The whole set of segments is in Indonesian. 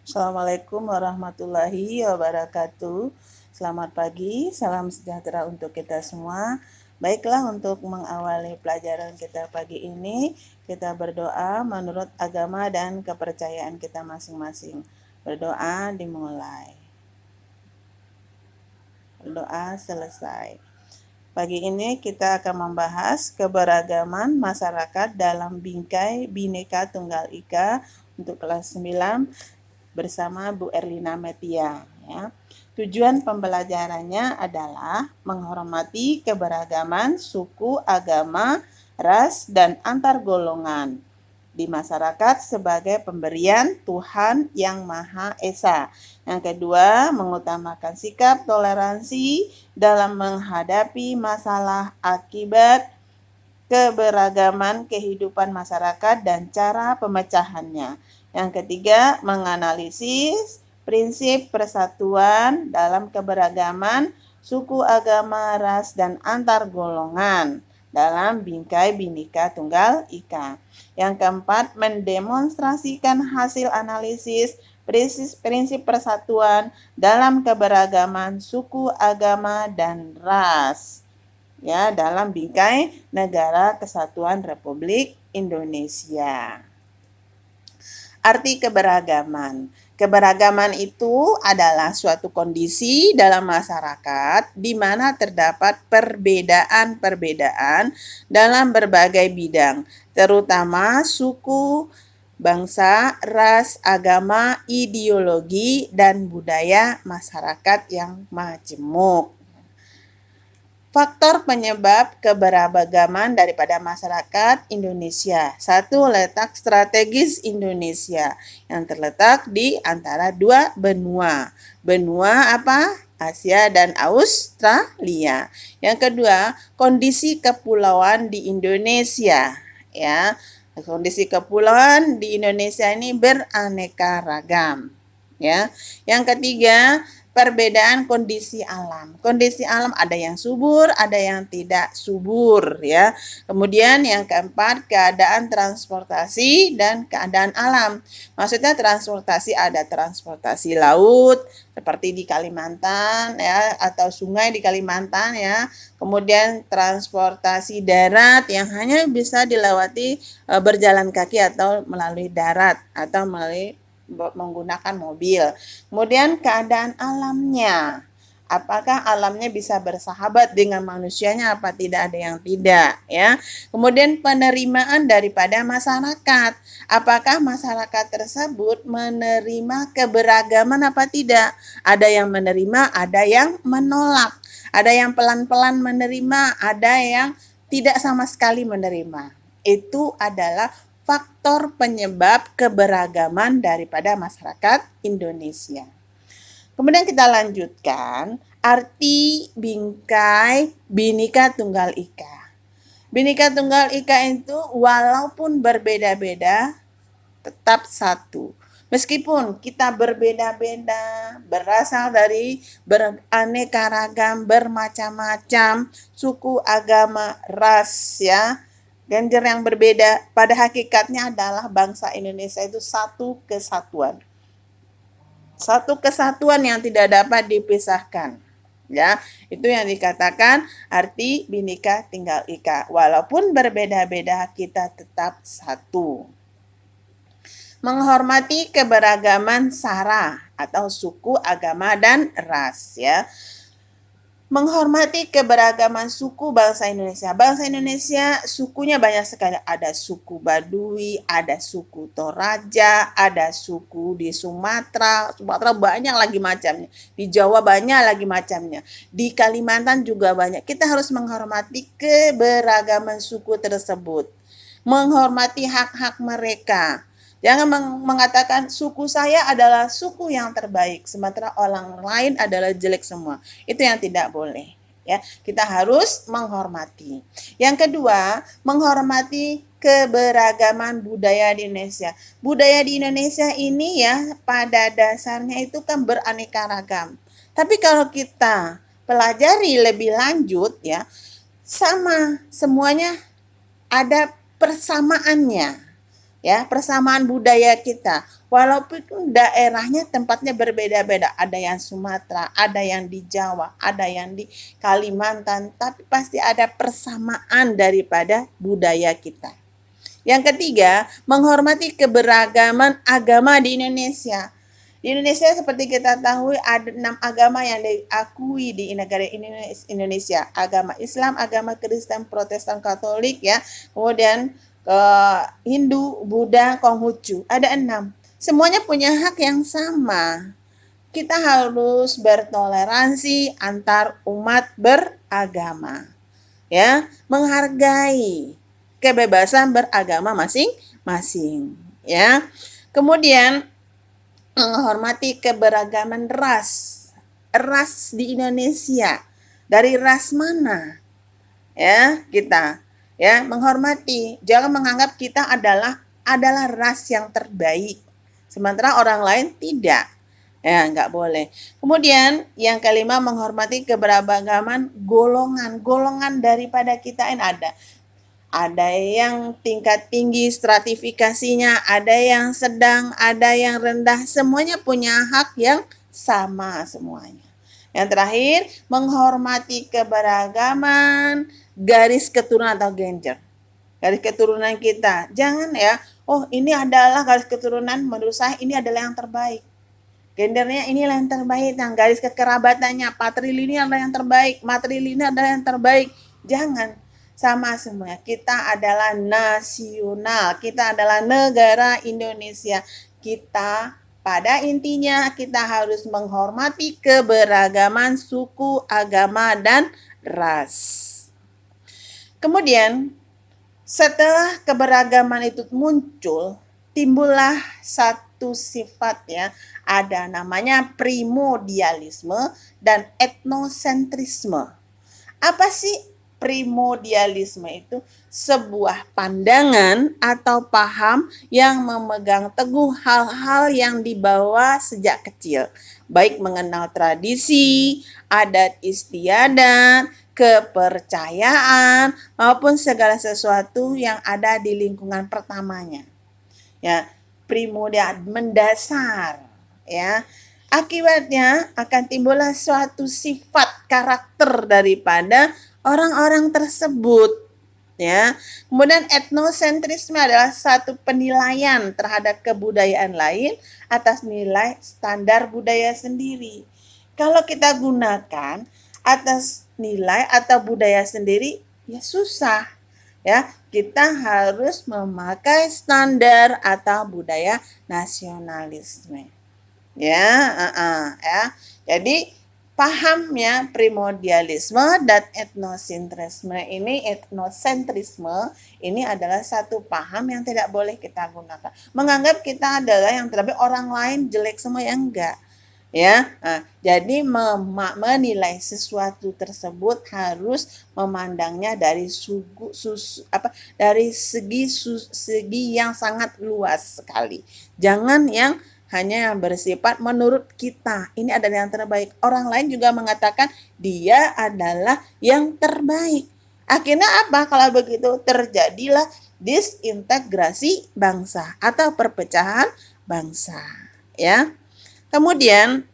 Assalamualaikum warahmatullahi wabarakatuh. Selamat pagi, salam sejahtera untuk kita semua. Baiklah, untuk mengawali pelajaran kita pagi ini, kita berdoa menurut agama dan kepercayaan kita masing-masing. Berdoa dimulai. Berdoa selesai. Pagi ini kita akan membahas keberagaman masyarakat dalam bingkai Bhinneka Tunggal Ika untuk kelas 9 bersama Bu Erlina Metia. Ya. Tujuan pembelajarannya adalah menghormati keberagaman suku, agama, ras, dan antar golongan di masyarakat sebagai pemberian Tuhan Yang Maha Esa. Yang kedua, mengutamakan sikap toleransi dalam menghadapi masalah akibat keberagaman kehidupan masyarakat dan cara pemecahannya. Yang ketiga, menganalisis prinsip persatuan dalam keberagaman suku, agama, ras, dan antar golongan dalam bingkai Bhinneka Tunggal Ika. Yang keempat, mendemonstrasikan hasil analisis prinsip persatuan dalam keberagaman suku, agama, dan ras ya dalam bingkai Negara Kesatuan Republik Indonesia. Arti keberagaman. Keberagaman itu adalah suatu kondisi dalam masyarakat di mana terdapat perbedaan-perbedaan dalam berbagai bidang, terutama suku, bangsa, ras, agama, ideologi, dan budaya masyarakat yang majemuk. Faktor penyebab keberagaman daripada masyarakat Indonesia. 1. Letak strategis Indonesia yang terletak di antara dua benua. Benua apa? Asia dan Australia. Yang kedua, kondisi kepulauan di Indonesia. Ya, kondisi kepulauan di Indonesia ini beraneka ragam. Ya, yang ketiga, perbedaan kondisi alam. Kondisi alam ada yang subur, ada yang tidak subur ya. Kemudian yang keempat, keadaan transportasi dan keadaan alam. Maksudnya transportasi ada transportasi laut seperti di Kalimantan ya atau sungai di Kalimantan ya. Kemudian transportasi darat yang hanya bisa dilewati berjalan kaki atau melalui darat atau melalui menggunakan mobil. Kemudian keadaan alamnya. Apakah alamnya bisa bersahabat dengan manusianya apa tidak, ada yang tidak ya. Kemudian penerimaan daripada masyarakat. Apakah masyarakat tersebut menerima keberagaman apa tidak? Ada yang menerima, ada yang menolak. Ada yang pelan-pelan menerima, ada yang tidak sama sekali menerima. Itu adalah faktor penyebab keberagaman daripada masyarakat Indonesia. Kemudian kita lanjutkan arti bingkai Bhinneka Tunggal Ika. Bhinneka Tunggal Ika itu walaupun berbeda-beda tetap satu. Meskipun kita berbeda-beda, berasal dari beraneka ragam, bermacam-macam suku, agama, ras ya, gender yang berbeda, pada hakikatnya adalah bangsa Indonesia itu satu kesatuan. Satu kesatuan yang tidak dapat dipisahkan. Ya, itu yang dikatakan arti Bhinneka Tunggal Ika. Walaupun berbeda-beda, kita tetap satu. Menghormati keberagaman sara atau suku, agama, dan ras ya. Menghormati keberagaman suku bangsa Indonesia. Bangsa Indonesia sukunya banyak sekali. Ada suku Baduy, ada suku Toraja, ada suku di Sumatera. Sumatera banyak lagi macamnya. Di Jawa banyak lagi macamnya. Di Kalimantan juga banyak. Kita harus menghormati keberagaman suku tersebut. Menghormati hak-hak mereka. Jangan mengatakan suku saya adalah suku yang terbaik, sementara orang lain adalah jelek semua. Itu yang tidak boleh. Ya, kita harus menghormati. Yang kedua, menghormati keberagaman budaya di Indonesia. Budaya di Indonesia ini ya pada dasarnya itu kan beraneka ragam. Tapi kalau kita pelajari lebih lanjut ya, sama semuanya ada persamaannya. ya, persamaan budaya kita. Walaupun daerahnya tempatnya berbeda-beda, ada yang Sumatera, ada yang di Jawa, ada yang di Kalimantan, tapi pasti ada persamaan daripada budaya kita. Yang ketiga, menghormati keberagaman agama di Indonesia. Di Indonesia seperti kita tahu ada 6 agama yang diakui di negara Indonesia. Agama Islam, agama Kristen, Protestan, Katolik ya. Kemudian Hindu, Buddha, Konghucu. Ada 6. Semuanya punya hak yang sama. Kita harus bertoleransi antar umat beragama. Ya, menghargai kebebasan beragama masing-masing ya. Kemudian menghormati keberagaman ras di Indonesia. Dari ras mana ya kita ya, menghormati, jangan menganggap kita adalah ras yang terbaik sementara orang lain tidak ya, nggak boleh. Kemudian yang kelima, menghormati keberagaman golongan daripada kita ini ada yang tingkat tinggi stratifikasinya, ada yang sedang, ada yang rendah, semuanya punya hak yang sama semuanya. Yang terakhir, menghormati keberagaman garis keturunan atau gender. Garis keturunan kita. Jangan ya, oh ini adalah garis keturunan, menurut saya ini adalah yang terbaik. Gendernya ini yang terbaik, yang garis kekerabatannya, patrilineal adalah yang terbaik, matrilineal adalah yang terbaik. Jangan. Sama semua. Kita adalah nasional. Kita adalah negara Indonesia. Kita pada intinya kita harus menghormati keberagaman suku, agama, dan ras. Kemudian setelah keberagaman itu muncul, timbullah satu sifat ya, ada namanya primordialisme dan etnosentrisme. Apa sih primordialisme? Itu sebuah pandangan atau paham yang memegang teguh hal-hal yang dibawa sejak kecil, baik mengenal tradisi, adat istiadat, kepercayaan, maupun segala sesuatu yang ada di lingkungan pertamanya. Ya, primordial mendasar ya. Akibatnya akan timbullah suatu sifat karakter daripada orang-orang tersebut ya. Kemudian etnosentrisme adalah satu penilaian terhadap kebudayaan lain atas nilai standar budaya sendiri. Kalau kita gunakan atas nilai atau budaya sendiri ya susah ya. Kita harus memakai standar atau budaya nasionalisme ya. Jadi pahamnya primordialisme dan etnosentrisme ini adalah satu paham yang tidak boleh kita gunakan. Menganggap kita adalah yang terbaik, orang lain jelek semua, yang enggak. Ya, jadi menilai sesuatu tersebut harus memandangnya dari segi yang sangat luas sekali. Jangan yang hanya yang bersifat menurut kita ini adalah yang terbaik. Orang lain juga mengatakan dia adalah yang terbaik. Akhirnya apa? Kalau begitu terjadilah disintegrasi bangsa atau perpecahan bangsa, ya. Kemudian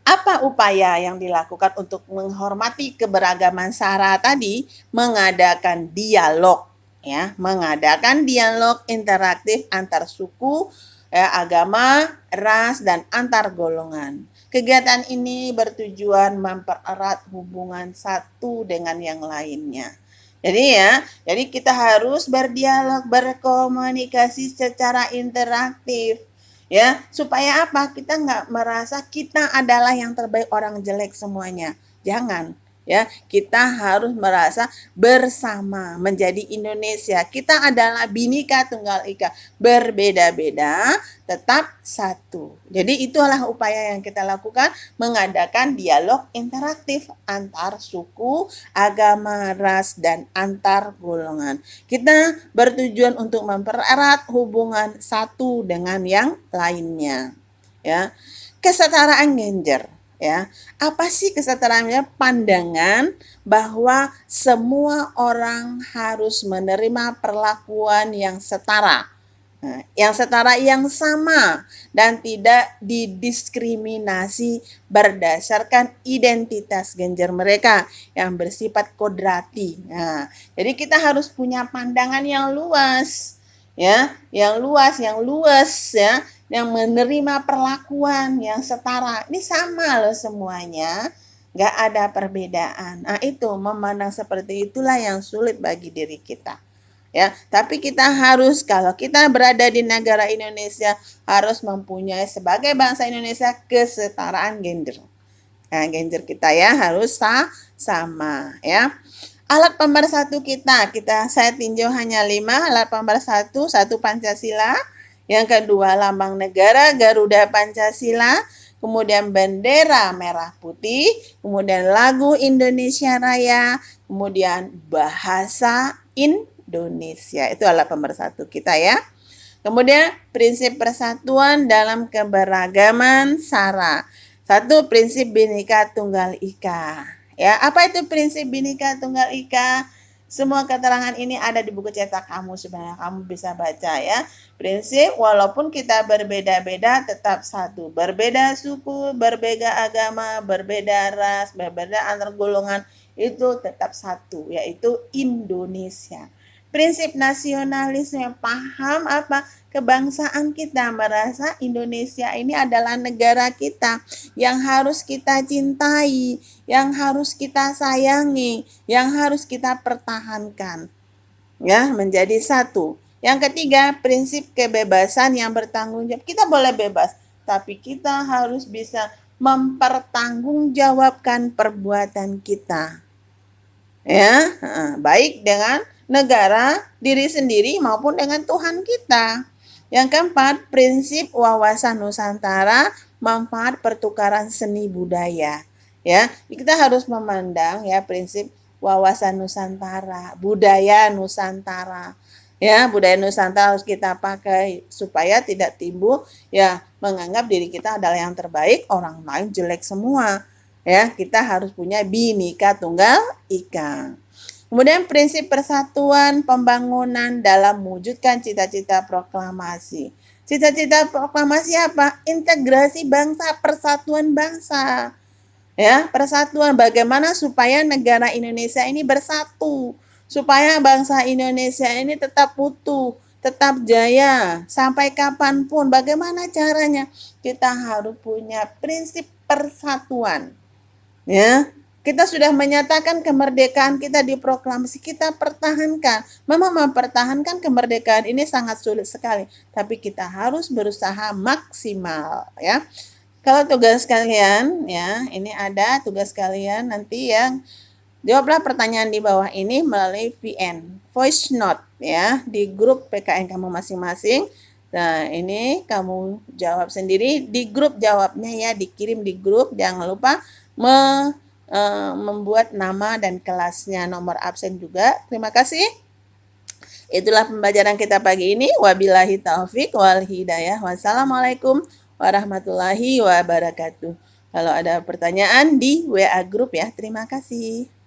apa upaya yang dilakukan untuk menghormati keberagaman SARA tadi? Mengadakan dialog, ya, mengadakan dialog interaktif antar suku, agama, ras, dan antar golongan. Kegiatan ini bertujuan mempererat hubungan satu dengan yang lainnya. Jadi kita harus berdialog, berkomunikasi secara interaktif. Ya, supaya apa? Kita nggak merasa kita adalah yang terbaik, orang jelek semuanya. Jangan. Ya, kita harus merasa bersama menjadi Indonesia. Kita adalah Bhinneka Tunggal Ika, berbeda-beda tetap satu. Jadi itulah upaya yang kita lakukan, mengadakan dialog interaktif antar suku, agama, ras, dan antar golongan. Kita bertujuan untuk mempererat hubungan satu dengan yang lainnya. Ya, kesetaraan gender. Ya, apa sih kesetaraan? Pandangan bahwa semua orang harus menerima perlakuan yang setara Nah, yang setara, yang sama, dan tidak didiskriminasi berdasarkan identitas genjer mereka yang bersifat kodrati. Nah, jadi kita harus punya pandangan yang luas, ya, yang luas ya, yang menerima perlakuan yang setara. Ini sama loh semuanya, nggak ada perbedaan. Nah, itu memandang seperti itulah yang sulit bagi diri kita. Ya, tapi kita harus, kalau kita berada di negara Indonesia, harus mempunyai sebagai bangsa Indonesia kesetaraan gender. Nah, gender kita ya harus sama ya. Alat pemersatu saya tinjau hanya 5 alat pemersatu. Satu, Pancasila. Yang kedua, lambang negara Garuda Pancasila. Kemudian bendera merah putih. Kemudian lagu Indonesia Raya. Kemudian bahasa Indonesia. Itu alat pemersatu kita ya. Kemudian prinsip persatuan dalam keberagaman SARA. Satu, prinsip Bhinneka Tunggal Ika. Ya, apa itu prinsip Bhinneka Tunggal Ika? Semua keterangan ini ada di buku cetak kamu, sebenarnya kamu bisa baca ya. Prinsip, walaupun kita berbeda-beda tetap satu. Berbeda suku, berbeda agama, berbeda ras, berbeda antar golongan, itu tetap satu, yaitu Indonesia. Prinsip nasionalisme, paham apa kebangsaan kita, merasa Indonesia ini adalah negara kita yang harus kita cintai, yang harus kita sayangi, yang harus kita pertahankan, ya, menjadi satu. Yang ketiga, prinsip kebebasan yang bertanggung jawab. Kita boleh bebas, tapi kita harus bisa mempertanggungjawabkan perbuatan kita, ya, baik dengan negara, diri sendiri maupun dengan Tuhan kita. Yang keempat, prinsip wawasan Nusantara, manfaat pertukaran seni budaya. Ya, kita harus memandang ya prinsip wawasan Nusantara, budaya Nusantara. Ya, budaya Nusantara harus kita pakai supaya tidak timbul ya menganggap diri kita adalah yang terbaik, orang lain jelek semua. Ya, kita harus punya Bhinneka Tunggal Ika. Kemudian prinsip persatuan pembangunan dalam mewujudkan cita-cita proklamasi. Cita-cita proklamasi apa? Integrasi bangsa, persatuan bangsa. Ya, persatuan, bagaimana supaya negara Indonesia ini bersatu, supaya bangsa Indonesia ini tetap utuh, tetap jaya sampai kapanpun. Bagaimana caranya? Kita harus punya prinsip persatuan. Ya, kita sudah menyatakan kemerdekaan kita di proklamasi, kita pertahankan. Memang mempertahankan kemerdekaan ini sangat sulit sekali, tapi kita harus berusaha maksimal ya. Kalau tugas kalian ya, ini ada tugas kalian nanti yang jawablah pertanyaan di bawah ini melalui VN, voice note ya, di grup PKN kamu masing-masing. Nah, ini kamu jawab sendiri di grup, jawabnya ya, dikirim di grup. Jangan lupa membuat nama dan kelasnya, nomor absen juga. Terima kasih. Itulah pembelajaran kita pagi ini. Wabillahi taufik wal hidayah. Wassalamualaikum warahmatullahi wabarakatuh. Kalau ada pertanyaan di WA grup ya. Terima kasih.